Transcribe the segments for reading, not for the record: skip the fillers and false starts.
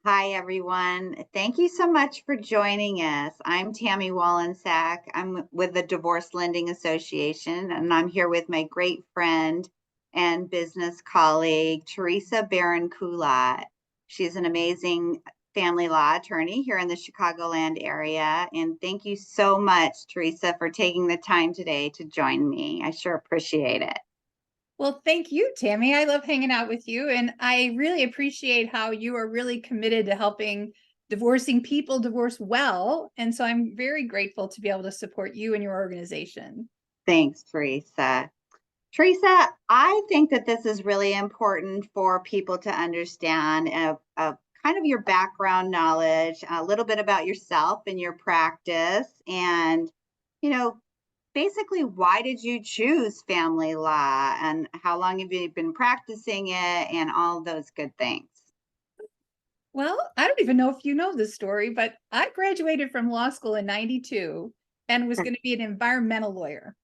Hi, everyone. Thank you so much for joining us. I'm Tami Wollensak. I'm with the Divorce Lending Association, and I'm here with my great friend and business colleague, Theresa Beran Kulat. She's an amazing family law attorney here in the Chicagoland area. And thank you so much, Theresa, for taking the time today to join me. I sure appreciate it. Well, thank you, Tammy. I love hanging out with you, and I really appreciate how you are really committed to helping divorcing people divorce well. And so I'm very grateful to be able to support you and your organization. Thanks, Theresa. Teresa, I think that this is really important for people to understand kind of your background knowledge, a little bit about yourself and your practice, and, you know, basically, why did you choose family law and how long have you been practicing it and all those good things? Well, I don't even know if you know this story, but I graduated from law school in 92 and was going to be an environmental lawyer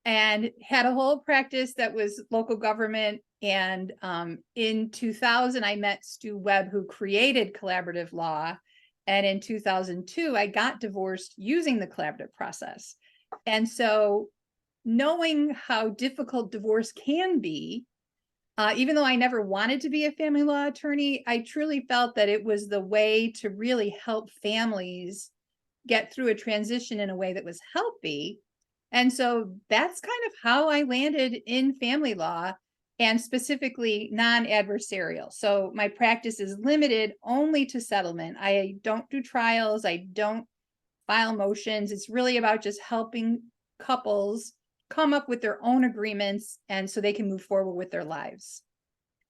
and had a whole practice that was local government. And in 2000, I met Stu Webb, who created collaborative law. And in 2002, I got divorced using the collaborative process. And so, knowing how difficult divorce can be, even though I never wanted to be a family law attorney, I truly felt that it was the way to really help families get through a transition in a way that was healthy. And so that's kind of how I landed in family law and specifically non-adversarial. So my practice is limited only to settlement. I don't do trials. I don't file motions. It's really about just helping couples come up with their own agreements and so they can move forward with their lives.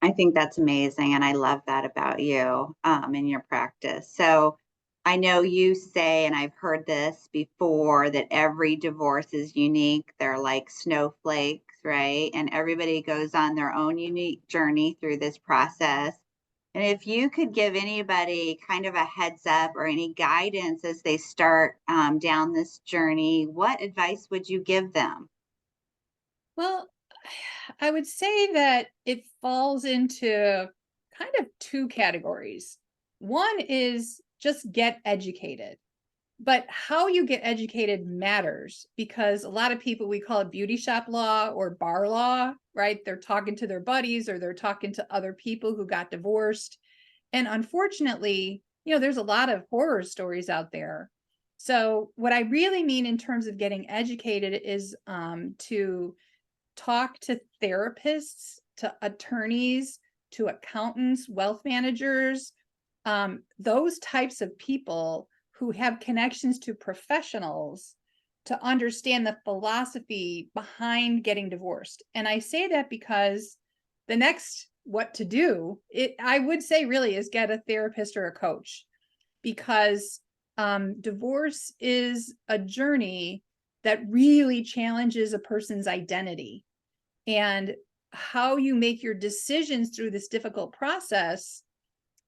I think that's amazing, and I love that about you in your practice. So I know you say, and I've heard this before, that every divorce is unique. They're like snowflakes, right? And everybody goes on their own unique journey through this process. And if you could give anybody kind of a heads up or any guidance as they start down this journey, what advice would you give them? Well, I would say that it falls into kind of two categories. One is just get educated, but how you get educated matters because a lot of people, we call it beauty shop law or bar law, right? They're talking to their buddies or they're talking to other people who got divorced. And unfortunately, there's a lot of horror stories out there. So, what I really mean in terms of getting educated is to talk to therapists, to attorneys, to accountants, wealth managers, those types of people who have connections to professionals to understand the philosophy behind getting divorced. And I say that because the next what to do, I would say really is get a therapist or a coach because divorce is a journey that really challenges a person's identity and how you make your decisions through this difficult process.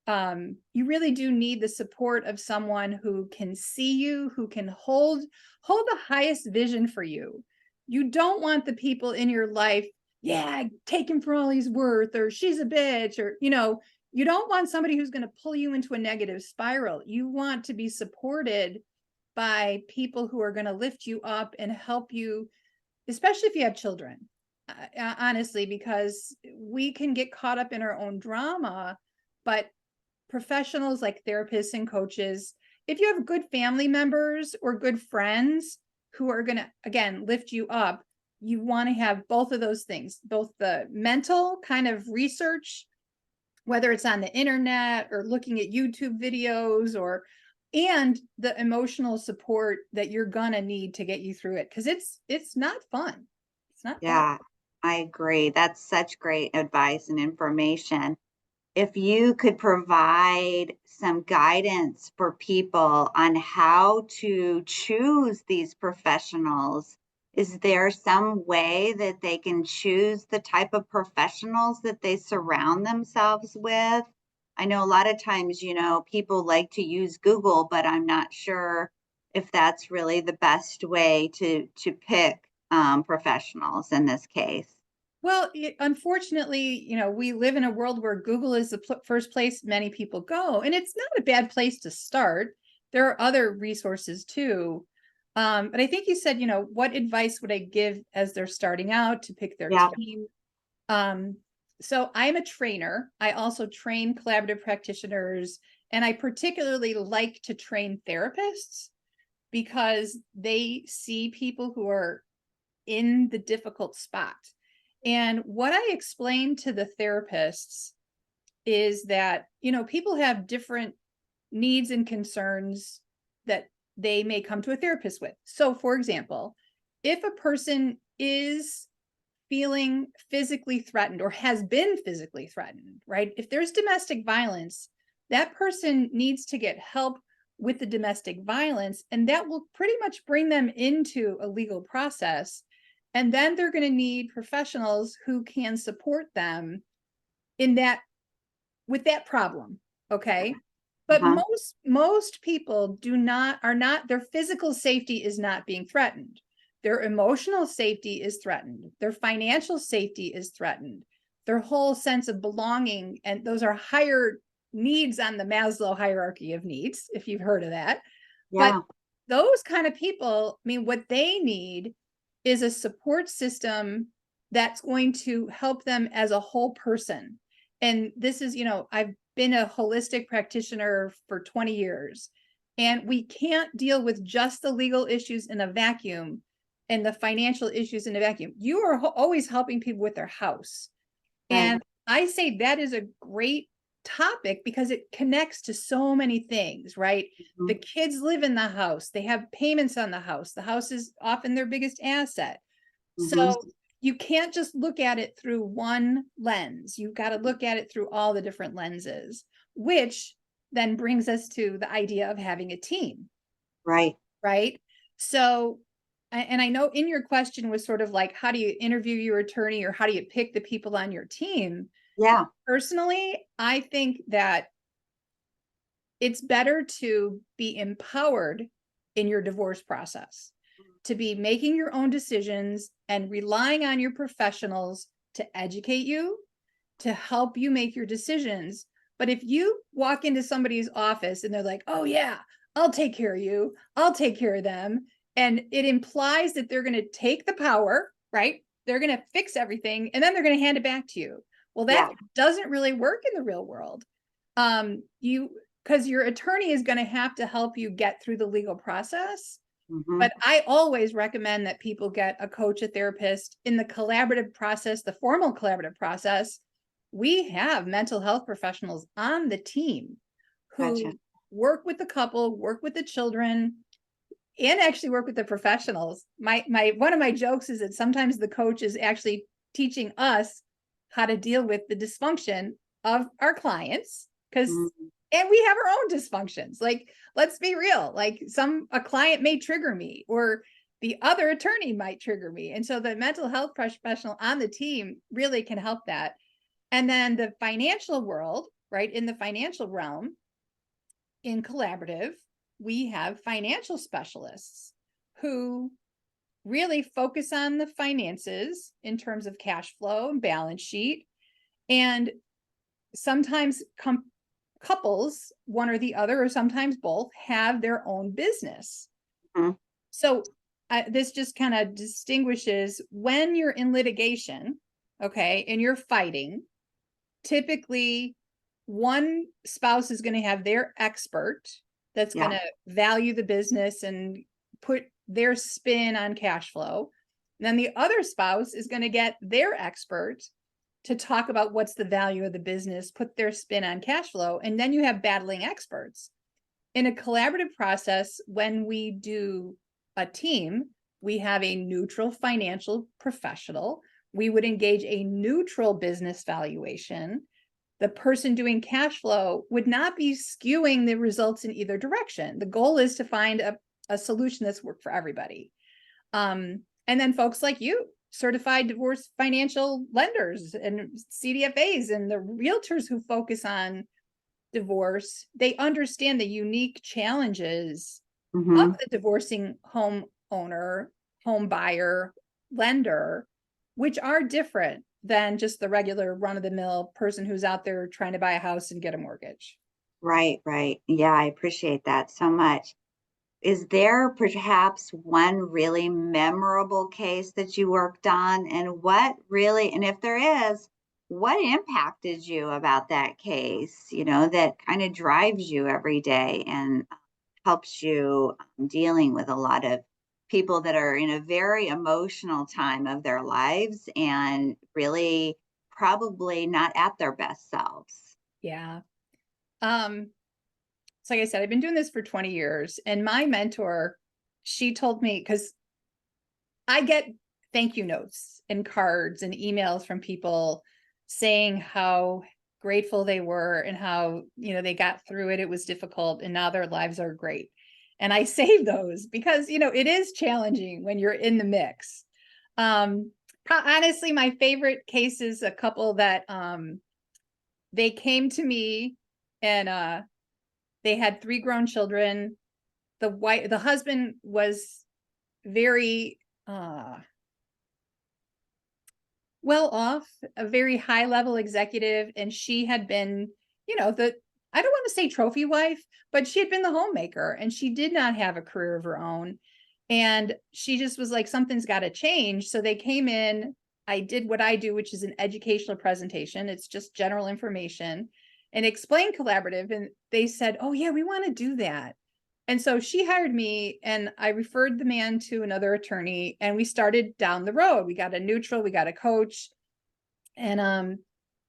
You really do need the support of someone who can see you, who can hold the highest vision for you. You don't want the people in your life, yeah, take him for all he's worth, or she's a bitch, or you don't want somebody who's going to pull you into a negative spiral. You want to be supported by people who are going to lift you up and help you, especially if you have children. Honestly, because we can get caught up in our own drama, but professionals like therapists and coaches, if you have good family members or good friends who are going to, again, lift you up, you want to have both of those things, both the mental kind of research, whether it's on the internet or looking at YouTube videos, and the emotional support that you're gonna need to get you through it, because it's not fun. It's not fun. Yeah, I agree. That's such great advice and information. If you could provide some guidance for people on how to choose these professionals, is there some way that they can choose the type of professionals that they surround themselves with? I know a lot of times, people like to use Google, but I'm not sure if that's really the best way to pick professionals in this case. Well, unfortunately, we live in a world where Google is the first place many people go, and it's not a bad place to start. There are other resources too. But I think you said, what advice would I give as they're starting out to pick their Yeah. team? Um, so I'm a trainer. I also train collaborative practitioners, and I particularly like to train therapists because they see people who are in the difficult spot. And what I explain to the therapists is that, people have different needs and concerns that they may come to a therapist with. So, for example, if a person is feeling physically threatened or has been physically threatened, right? If there's domestic violence, that person needs to get help with the domestic violence, and that will pretty much bring them into a legal process. And then they're going to need professionals who can support them in that with that problem. Okay. But Uh-huh. most people are not, their physical safety is not being threatened. Their emotional safety is threatened. Their financial safety is threatened. Their whole sense of belonging, and those are higher needs on the Maslow hierarchy of needs, if you've heard of that. But Yeah. those kind of people, what they need is a support system that's going to help them as a whole person. And this is, I've been a holistic practitioner for 20 years, and we can't deal with just the legal issues in a vacuum and the financial issues in a vacuum. You are always helping people with their house. Right. And I say that is a great topic because it connects to so many things, right? Mhm. The kids live in the house, they have payments on the house is often their biggest asset. Mhm. So you can't just look at it through one lens. You've got to look at it through all the different lenses, which then brings us to the idea of having a team, Right. right? So, and I know in your question was sort of like, how do you interview your attorney or how do you pick the people on your team? Yeah. Personally, I think that it's better to be empowered in your divorce process, to be making your own decisions and relying on your professionals to educate you, to help you make your decisions. But if you walk into somebody's office and they're like, oh, yeah, I'll take care of you, I'll take care of them, and it implies that they're going to take the power, right? They're going to fix everything and then they're going to hand it back to you. Well, that Yeah. doesn't really work in the real world. You because your attorney is going to have to help you get through the legal process. Mhm. But I always recommend that people get a coach, a therapist in the collaborative process, the formal collaborative process. We have mental health professionals on the team Gotcha. who work with the couple, work with the children, and actually work with the professionals. My one of my jokes is that sometimes the coach is actually teaching us how to deal with the dysfunction of our clients, because Mhm. and we have our own dysfunctions. Like, let's be real, like a client may trigger me or the other attorney might trigger me, and so the mental health professional on the team really can help that. And then the financial world, right, in the financial realm, in collaborative, we have financial specialists who really focus on the finances in terms of cash flow and balance sheet. And sometimes couples, one or the other, or sometimes both, have their own business. Mhm. So this just kind of distinguishes when you're in litigation, okay, and you're fighting, typically one spouse is going to have their expert that's going Yeah. to value the business and put their spin on cash flow. And then the other spouse is going to get their expert to talk about what's the value of the business, put their spin on cash flow, and then you have battling experts. In a collaborative process, when we do a team, we have a neutral financial professional. We would engage a neutral business valuation. The person doing cash flow would not be skewing the results in either direction. The goal is to find a solution that's worked for everybody. And then folks like you, certified divorce financial lenders and CDFAs and the realtors who focus on divorce, they understand the unique challenges of Mhm. the divorcing homeowner, home buyer, lender, which are different than just the regular run-of-the-mill person who's out there trying to buy a house and get a mortgage. Right, right. Yeah, I appreciate that so much. Is there perhaps one really memorable case that you worked on? And what really, and if there is, what impacted you about that case, that kind of drives you every day and helps you dealing with a lot of people that are in a very emotional time of their lives and really probably not at their best selves? Yeah. So like I said, I've been doing this for 20 years, and my mentor, she told me, because I get thank you notes and cards and emails from people saying how grateful they were and how, they got through it. It was difficult and now their lives are great. And I save those because, it is challenging when you're in the mix. Honestly, my favorite case is a couple that they came to me and they had 3 grown children. The husband was very well off, a very high level executive, and she had been, the I don't want to say trophy wife, but she had been the homemaker and she did not have a career of her own. And she just was like, something's got to change. So they came in. I did what I do, which is an educational presentation. It's just general information and explain collaborative. And they said, oh, yeah, we want to do that. And so she hired me and I referred the man to another attorney and we started down the road. We got a neutral, we got a coach. And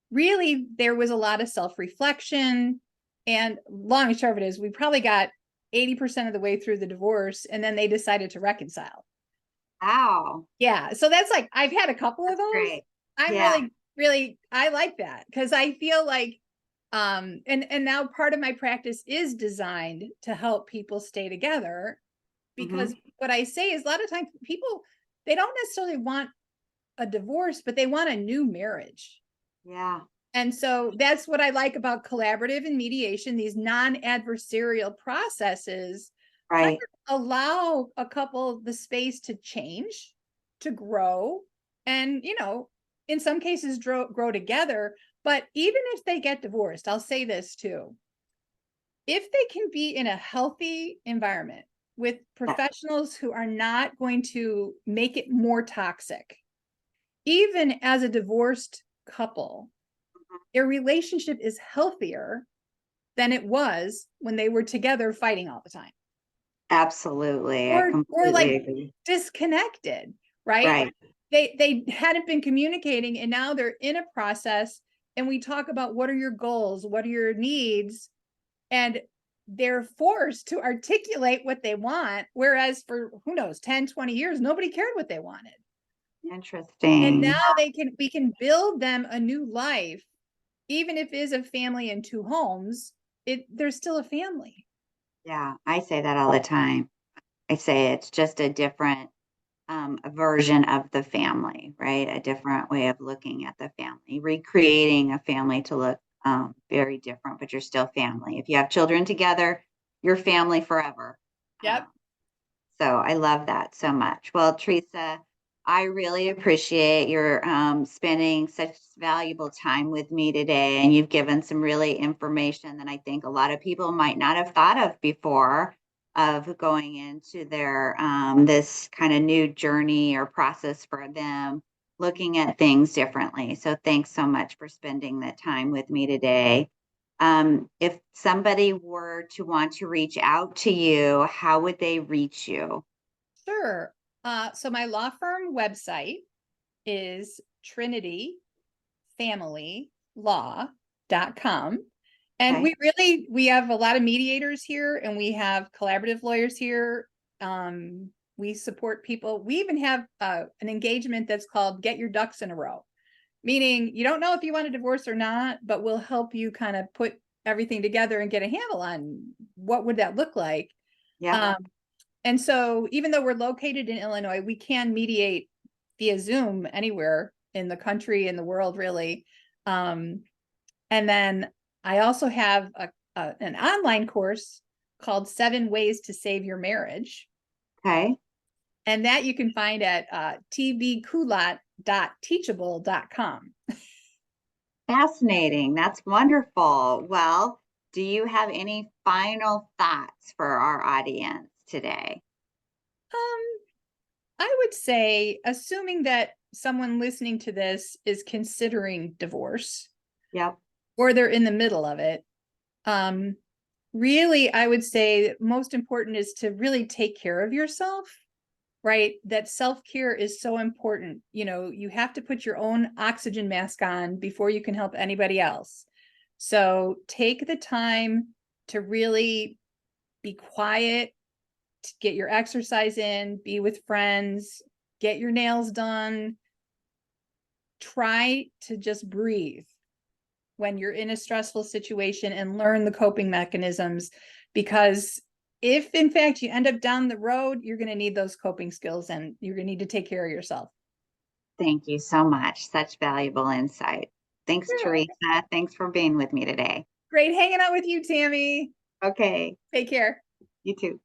really there was a lot of self-reflection. And long and short of it is we probably got 80% of the way through the divorce and then they decided to reconcile. Wow, Yeah. So that's like, I've had a couple of that's those. great. I'm Yeah. really, I like that because I feel like and now part of my practice is designed to help people stay together, Hmm. because what I say is a lot of times people, they don't necessarily want a divorce, but they want a new marriage. Yeah. And so that's what I like about collaborative and mediation. These non-adversarial processes kind Right. of allow a couple the space to change, to grow, and, in some cases grow together. But even if they get divorced, I'll say this too. If they can be in a healthy environment with Yeah. professionals who are not going to make it more toxic, even as a divorced couple, Mhm. their relationship is healthier than it was when they were together fighting all the time, Absolutely. I or completely like agree. disconnected, right? Right. They hadn't been communicating and now they're in a process, and we talk about what are your goals, what are your needs, and they're forced to articulate what they want, whereas for who knows 10-20 years nobody cared what they wanted. And Interesting. now we can build them a new life, even if it is a family in 2 homes. There's still a family. Yeah. I say that all the time. I say it's just a different version of the family, right? A different way of looking at the family, recreating a family to look very different, but you're still family. If you have children together, you're family forever. Yep. Um, So I love that so much. Well, Teresa, I really appreciate your spending such valuable time with me today. And you've given some really information that I think a lot of people might not have thought of before of going into their this kind of new journey or process for them, looking at things differently. So thanks so much for spending that time with me today. If somebody were to want to reach out to you, how would they reach you? Sure. So my law firm website is trinityfamilylaw.com. And Okay. we have a lot of mediators here and we have collaborative lawyers here. We support people. We even have an engagement that's called Get Your Ducks in a Row, meaning you don't know if you want a divorce or not, but we'll help you kind of put everything together and get a handle on what would that look like. Yeah. Um, and so even though we're located in Illinois, we can mediate via Zoom anywhere in the country, in the world, really. Um, and then I also have an online course called 7 Ways to Save Your Marriage. Okay. And that you can find at divorce.teachable.com. Fascinating. That's wonderful. Well, do you have any final thoughts for our audience today? Um, I would say, assuming that someone listening to this is considering divorce Yep. or they're in the middle of it, really, I would say most important is to really take care of yourself, right? That self-care is so important. You have to put your own oxygen mask on before you can help anybody else. So take the time to really be quiet, to get your exercise in, be with friends, get your nails done. Try to just breathe when you're in a stressful situation and learn the coping mechanisms, because if in fact you end up down the road, you're going to need those coping skills and you're going to need to take care of yourself. Thank you so much. Such valuable insight. Thanks, Sure. Theresa. Thanks for being with me today. Great hanging out with you, Tami. Okay. Take care. You too.